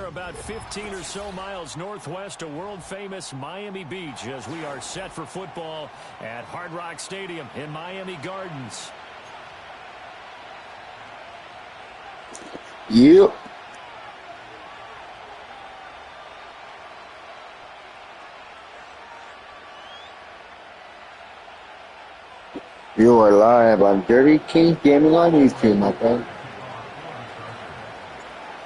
are about 15 or so miles northwest of world-famous Miami Beach as we are set for football at Hard Rock Stadium in Miami Gardens. Yep. You are live on Dirty King Gaming on YouTube, my friend.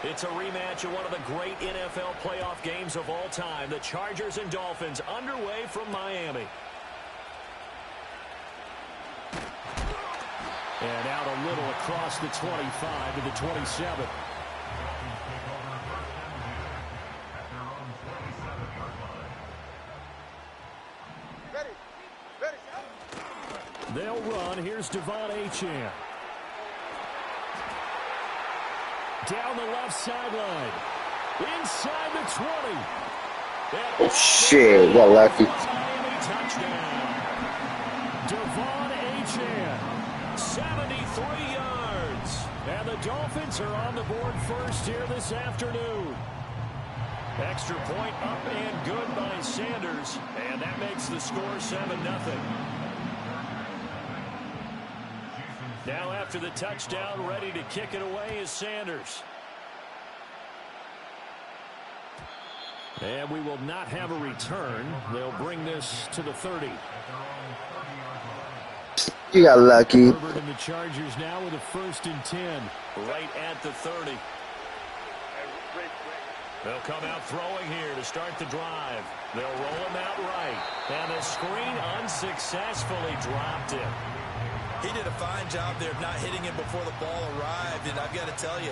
It's a rematch of one of the great NFL playoff games of all time. The Chargers and Dolphins underway from Miami. And out a little across the 25 to the 27. They'll run. Here's Devon Achane. Down the left sideline. Inside the 20. Oh, shit. Got lucky. Miami touchdown. Devon Achane, 73 yards. And the Dolphins are on the board first here this afternoon. Extra point up and good by Sanders. And that makes the score 7-0. Now after the touchdown, ready to kick it away is Sanders. And we will not have a return. They'll bring this to the 30. You got lucky. Herbert and the Chargers now with a 1st and 10. Right at the 30. They'll come out throwing here to start the drive. They'll roll him out right. And the screen unsuccessfully dropped him. He did a fine job there of not hitting him before the ball arrived, and I've got to tell you,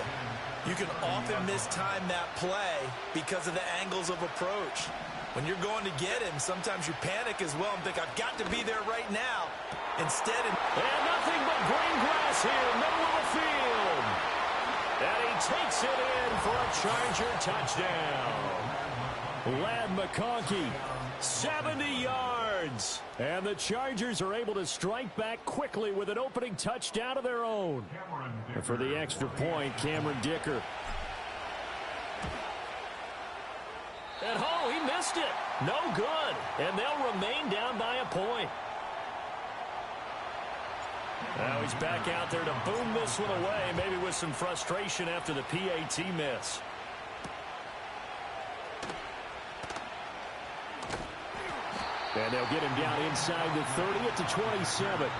you can often mistime that play because of the angles of approach. When you're going to get him, sometimes you panic as well and think, I've got to be there right now. Instead, and nothing but green grass here, middle of the field. And he takes it in for a Charger touchdown. Ladd McConkey, 70 yards. And the Chargers are able to strike back quickly with an opening touchdown of their own. And for the extra point, Cameron Dicker. And he missed it. No good. And they'll remain down by a point. Now he's back out there to boom this one away, maybe with some frustration after the PAT miss. And they'll get him down inside the 30 at the 27.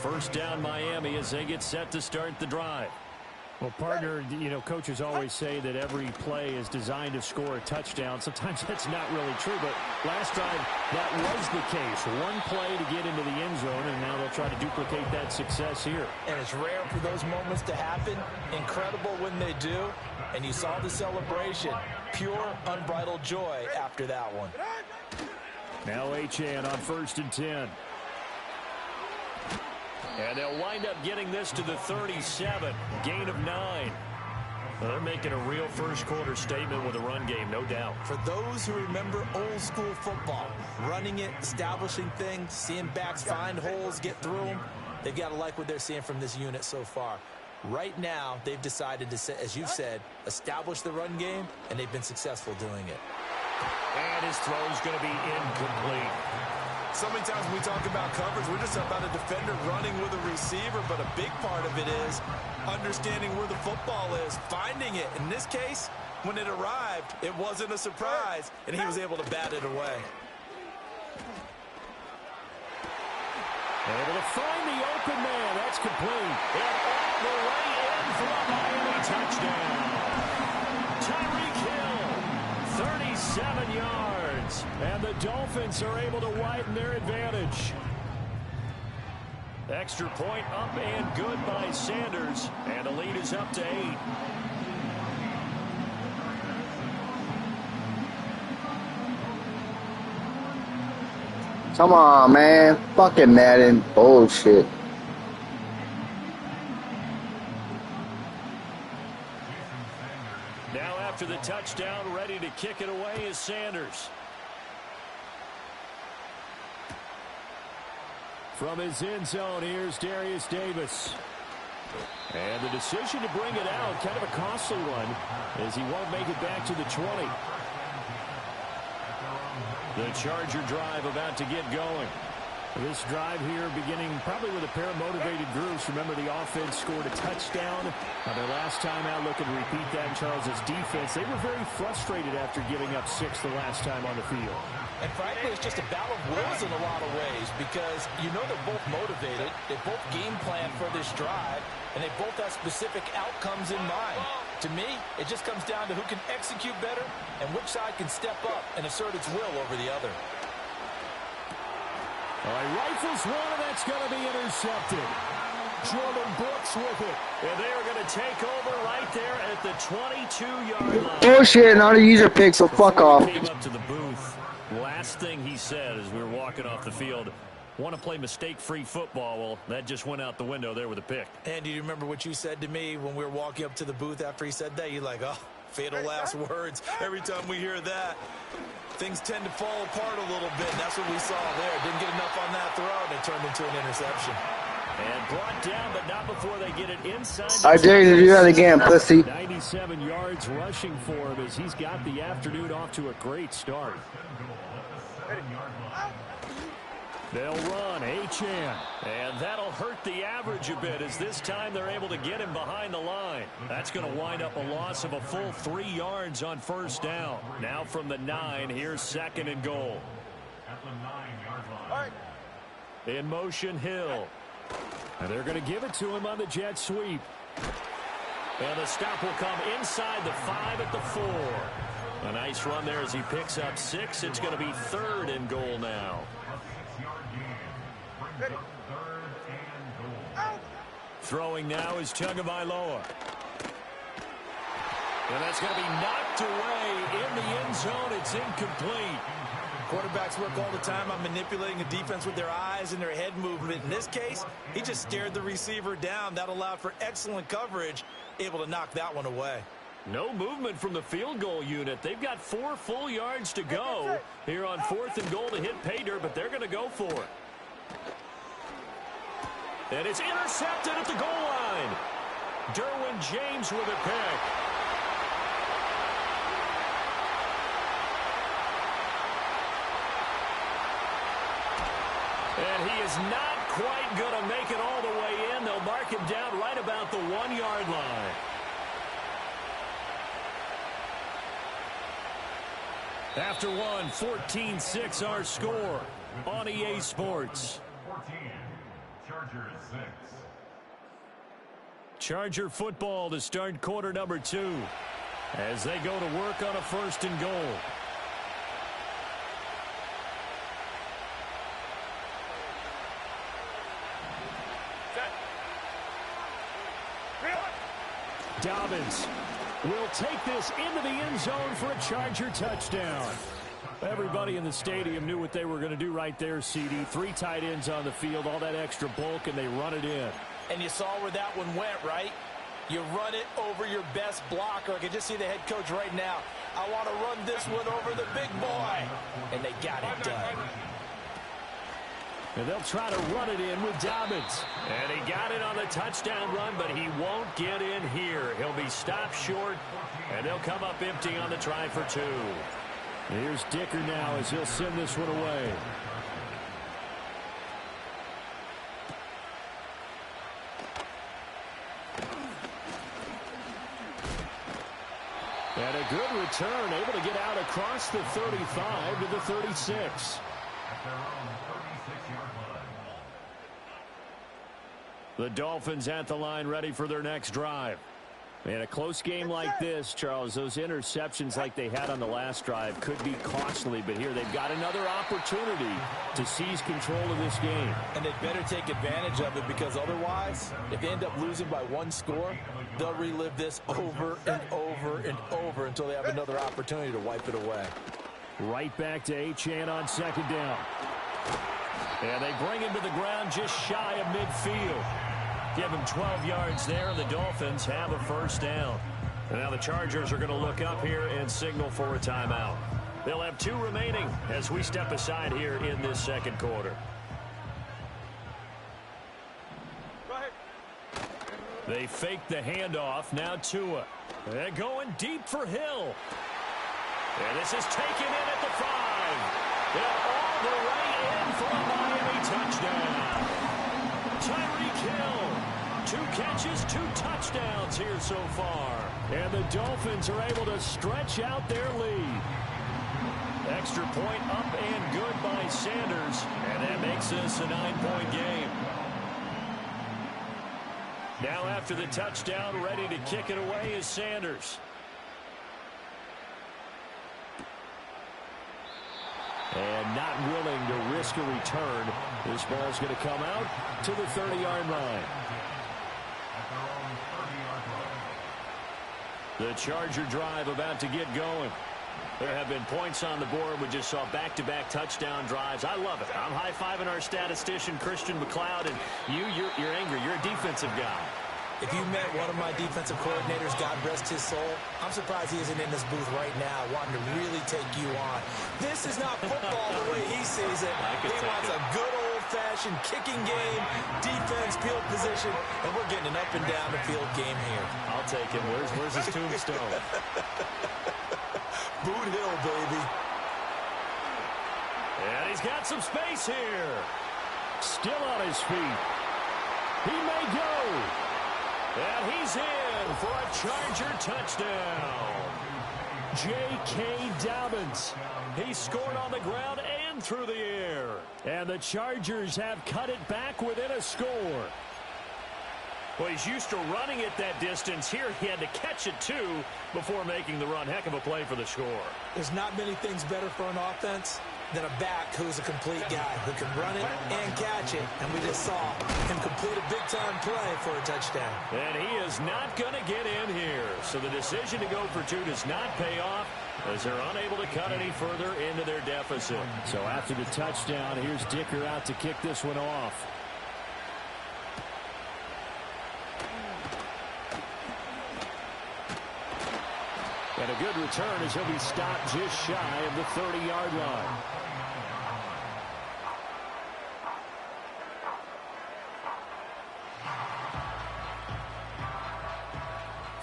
First down Miami as they get set to start the drive. Well, partner, you know, coaches always say that every play is designed to score a touchdown. Sometimes that's not really true, but last time that was the case. One play to get into the end zone, and now they'll try to duplicate that success here. And it's rare for those moments to happen. Incredible when they do. And you saw the celebration. Pure, unbridled joy after that one. Now Achane on 1st and 10. And they'll wind up getting this to the 37. Gain of 9. Well, they're making a real first-quarter statement with a run game, no doubt. For those who remember old-school football, running it, establishing things, seeing backs find holes, get through them, they've got to like what they're seeing from this unit so far. Right now, they've decided to, as you've said, establish the run game, and they've been successful doing it. And his throw's going to be incomplete. So many times when we talk about coverage, we're just about a defender running with a receiver, but a big part of it is understanding where the football is, finding it. In this case, when it arrived, it wasn't a surprise, and he was able to bat it away. Able to find the open man. That's complete. And all the way in for a Miami touchdown. Tyreek Hill, 37 yards. And the Dolphins are able to widen their advantage. Extra point up and good by Sanders. And the lead is up to 8. Come on, man. Fucking Madden bullshit. Now after the touchdown, ready to kick it away is Sanders. From his end zone, here's Darius Davis. And the decision to bring it out, kind of a costly one, as he won't make it back to the 20. The Charger drive about to get going. This drive here beginning probably with a pair of motivated groups. Remember, the offense scored a touchdown. Their last time out, looking to repeat that in Charles' defense. They were very frustrated after giving up 6 the last time on the field. And frankly, it's just a battle of wills in a lot of ways because you know they're both motivated. They both game plan for this drive, and they both have specific outcomes in mind. To me, it just comes down to who can execute better and which side can step up and assert its will over the other. All right, rifles one, and that's going to be intercepted. Jordan Brooks with it. And they are going to take over right there at the 22-yard line. Bullshit, not a user pick, so fuck off. Came up to the booth. Last thing he said as we were walking off the field, want to play mistake-free football. Well, that just went out the window there with a pick. And do you remember what you said to me when we were walking up to the booth after he said that? You're like, oh, fatal last words. Every time we hear that, things tend to fall apart a little bit, and that's what we saw there. Didn't get enough on that throw, and it turned into an interception. And brought down, but not before they get it inside. I dare you to do that again, pussy. 97 yards rushing for him as he's got the afternoon off to a great start. They'll run Achane, and that'll hurt the average a bit as this time they're able to get him behind the line. That's going to wind up a loss of a full 3 yards on first down. Now from the 9, here's 2nd and goal. In motion, Hill. And they're going to give it to him on the jet sweep. And the stop will come inside the 5 at the 4. A nice run there as he picks up 6. It's going to be 3rd and goal now. Throwing now is Tagovailoa. And that's going to be knocked away in the end zone. It's incomplete. Quarterbacks work all the time on manipulating the defense with their eyes and their head movement. In this case, he just stared the receiver down. That allowed for excellent coverage, able to knock that one away. No movement from the field goal unit. They've got 4 full yards to go here on 4th and goal to hit pay dirt, but they're going to go for it. And it's intercepted at the goal line. Derwin James with a pick. And he is not quite going to make it all the way in. They'll mark him down right about the 1-yard line. After one, 14-6 our score on EA Sports. 14, Chargers 6. Charger football to start quarter number 2 as they go to work on a 1st and goal. Dobbins will take this into the end zone for a Charger touchdown. Everybody in the stadium knew what they were going to do right there, CD. 3 tight ends on the field, all that extra bulk, and they run it in. And you saw where that one went, right? You run it over your best blocker. I can just see the head coach right now. I want to run this one over the big boy. And they got it done. And they'll try to run it in with Dobbins. And he got it on the touchdown run, but he won't get in here. He'll be stopped short, and they'll come up empty on the try for 2. Here's Dicker now as he'll send this one away. And a good return, able to get out across the 35 to the 36. The Dolphins at the line ready for their next drive. In a close game like this, Charles, those interceptions like they had on the last drive could be costly, but here they've got another opportunity to seize control of this game. And they'd better take advantage of it because otherwise, if they end up losing by 1 score, they'll relive this over and over and over until they have another opportunity to wipe it away. Right back to Achane on 2nd down. And they bring him to the ground just shy of midfield. Give him 12 yards there, and the Dolphins have a 1st down. And now the Chargers are going to look up here and signal for a timeout. They'll have 2 remaining as we step aside here in this 2nd quarter. They fake the handoff. Now Tua. They're going deep for Hill. And this is taken in at the 5. And all the way in for a Miami touchdown. Tyreek Hill. 2 catches, 2 touchdowns here so far. And the Dolphins are able to stretch out their lead. Extra point up and good by Sanders. And that makes this a 9-point game. Now after the touchdown, ready to kick it away is Sanders. And not willing to risk a return. This ball's going to come out to the 30-yard line. The Charger drive about to get going. There have been points on the board. We just saw back-to-back touchdown drives. I love it. I'm high-fiving our statistician, Christian McLeod, and you're angry. You're a defensive guy. If you met one of my defensive coordinators, God rest his soul, I'm surprised he isn't in this booth right now wanting to really take you on. This is not football the way he sees it. He wants a good old-fashioned kicking game, defense, field position, and we're getting an up-and-down-the-field game here. I'll take him. Where's his tombstone? Boot Hill, baby. And he's got some space here. Still on his feet. He may go. And he's in for a Charger touchdown. J.K. Dobbins. He scored on the ground and through the air. And the Chargers have cut it back within a score. Well, he's used to running it that distance. Here he had to catch it, too, before making the run. Heck of a play for the score. There's not many things better for an offense than a back who's a complete guy who can run it and catch it. And we just saw him complete a big-time play for a touchdown. And he is not going to get in here. So the decision to go for 2 does not pay off as they're unable to cut any further into their deficit. So after the touchdown, here's Dicker out to kick this one off. And a good return as he'll be stopped just shy of the 30-yard line.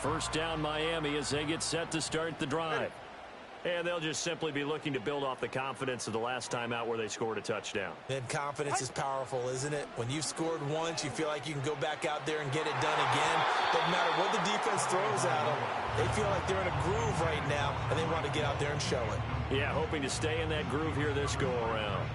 First down Miami as they get set to start the drive. And they'll just simply be looking to build off the confidence of the last time out where they scored a touchdown. And confidence is powerful, isn't it? When you've scored once, you feel like you can go back out there and get it done again. Doesn't matter what the defense throws at them. They feel like they're in a groove right now, and they want to get out there and show it. Yeah, hoping to stay in that groove here this go-around.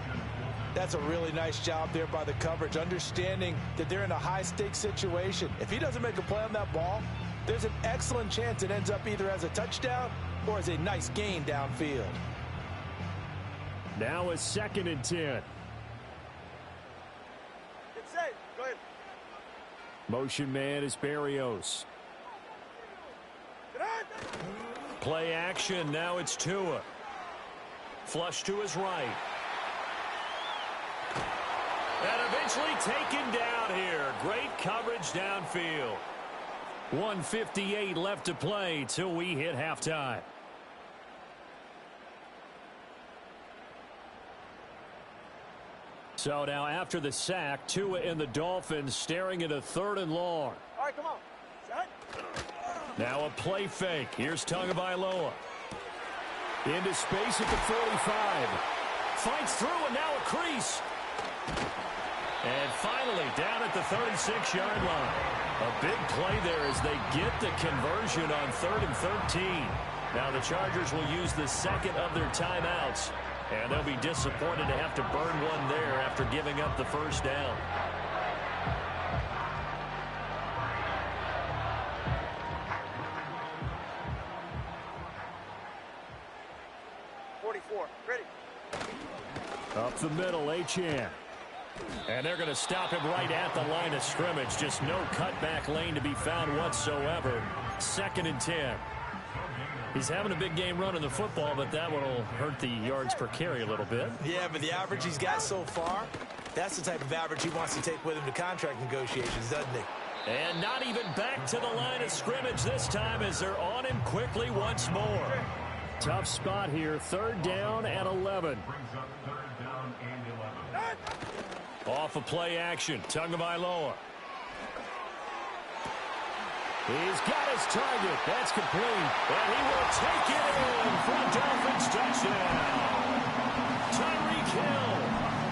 That's a really nice job there by the coverage, understanding that they're in a high-stakes situation. If he doesn't make a play on that ball, there's an excellent chance it ends up either as a touchdown or as a nice gain downfield. Now a 2nd and 10. Get safe. Go ahead. Motion man is Berrios. Play action. Now it's Tua. Flush to his right. And eventually taken down here. Great coverage downfield. 1:58 left to play till we hit halftime. So now after the sack, Tua and the Dolphins staring at a 3rd and long. All right, come on. Set. Now a play fake. Here's Tagovailoa. Into space at the 45. Fights through and now a crease. And finally down at the 36-yard line. A big play there as they get the conversion on 3rd and 13. Now the Chargers will use the 2nd of their timeouts. And they'll be disappointed to have to burn one there after giving up the 1st down. Ready. Up the middle, Achane. And they're going to stop him right at the line of scrimmage. Just no cutback lane to be found whatsoever. 2nd and 10. He's having a big game running the football, but that one will hurt the yards per carry a little bit. Yeah, but the average he's got so far, that's the type of average he wants to take with him to contract negotiations, doesn't he? And not even back to the line of scrimmage this time as they're on him quickly once more. Tough spot here. 3rd down and 11. Off of play action. Tagovailoa. He's got his target. That's complete. And he will take it in for a Dolphins touchdown. Tyreek Hill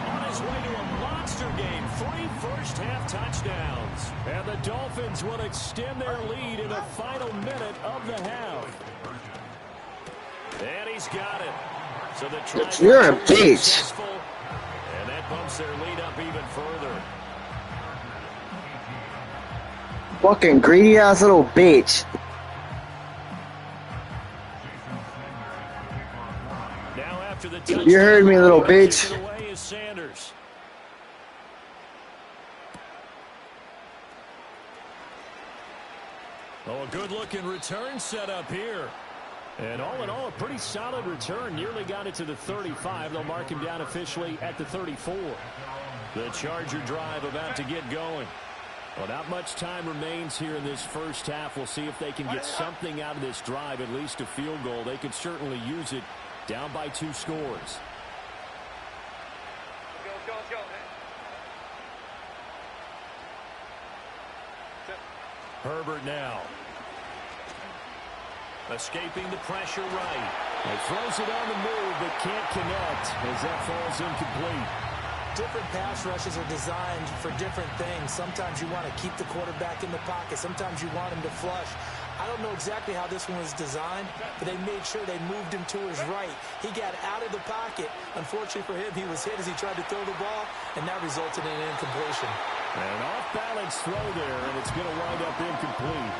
on his way to a monster game. 3 first-half touchdowns. And the Dolphins will extend their lead in the final minute of the half. And he's got it. So the try You're a bitch. successful. And that bumps their lead up even further. Fucking greedy ass little bitch. Now after the You heard me, little bitch. Taken away is Sanders. Oh, a good-looking return set up here. And all in all, a pretty solid return. Nearly got it to the 35. They'll mark him down officially at the 34. The Charger drive about to get going. Well, not much time remains here in this first half. We'll see if they can get something out of this drive, at least a field goal. They could certainly use it down by 2 scores. Let's go. Herbert now. Escaping the pressure right. He throws it on the move, but can't connect as that falls incomplete. Different pass rushes are designed for different things. Sometimes you want to keep the quarterback in the pocket. Sometimes you want him to flush. I don't know exactly how this one was designed, but they made sure they moved him to his right. He got out of the pocket. Unfortunately for him, he was hit as he tried to throw the ball, and that resulted in an incompletion. An off-balance throw there, and it's going to wind up incomplete.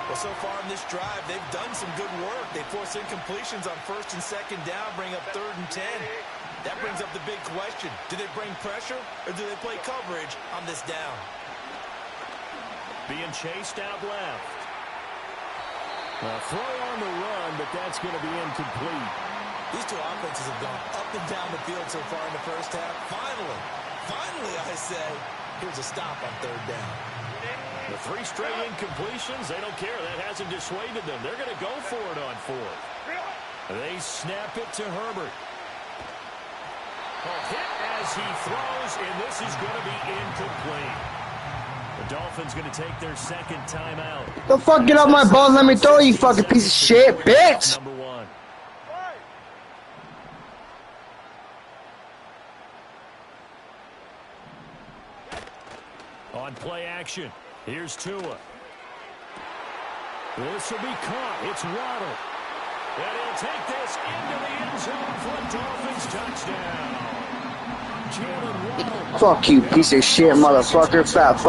Well, so far in this drive, they've done some good work. They force incompletions on 1st and 2nd down, bring up 3rd and 10. That brings up the big question. Do they bring pressure, or do they play coverage on this down? Being chased out left. A throw on the run, but that's going to be incomplete. These two offenses have gone up and down the field so far in the first half. Finally, I say, here's a stop on 3rd down. The 3 straight incompletions, they don't care. That hasn't dissuaded them. They're going to go for it on 4th. They snap it to Herbert. Hit as he throws, and this is going to be incomplete. The Dolphins going to take their 2nd timeout. The fuck, get off my balls, let me throw, you fucking piece of shit, bitch! Number 1. On play action, here's Tua. This will be caught. It's Waddle. And he'll take this into the end zone for a Dolphins touchdown. Jalen Waddle. Fuck you, piece of shit, motherfucker, fat fuck.